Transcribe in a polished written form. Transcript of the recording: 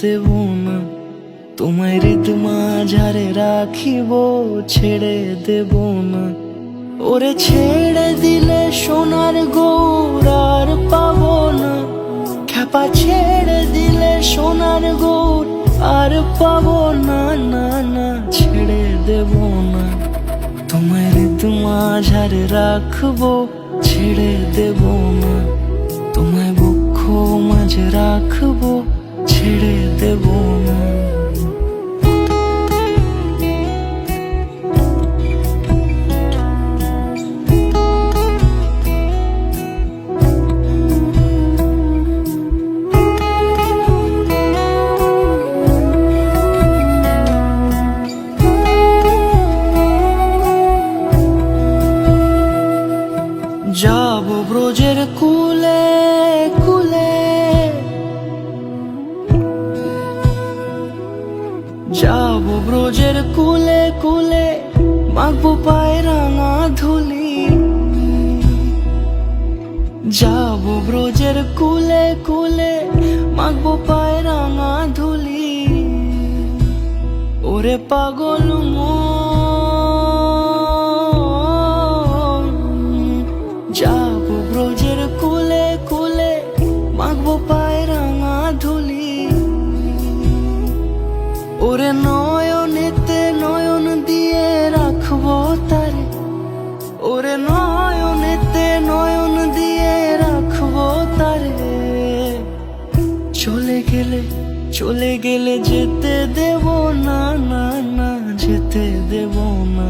দেব না। তোমায় হৃদ মাঝারে রাখিব, ছেড়ে দেব না। ওরে ছেড়ে দিলে সোনার গৌর আর পাবো না। খ্যাপা ছেড়ে দিলে সোনার গৌর আর পাবো না। না না, ছেড়ে দেব না। তোমায় হৃদ মাঝারে রাখবো, ছেড়ে দেব না। তোমায় বক্ষ মাঝে রাখবো, ছেড়ে দেব না। যাব ব্রজের কুলে কুলে, যাব ব্রজের কুলে কুলে, মাখবো পায়ে রাঙা ধুলি। যাব ব্রজের কুলে কুলে, মাখবো পায়ে রাঙা ধুলি। ওরে পাগল যাব ব্রজের কুলে কুলে, মাখবো পায়ে রাঙা ধুলি। ওরে নয়নেতে নয়ন দিয়ে রাখবো তারে, ওরে নয়নেতে নয়ন দিয়ে রাখবো তারে। চলে গেলে যেতে দেব না। না না, যেতে দেব না।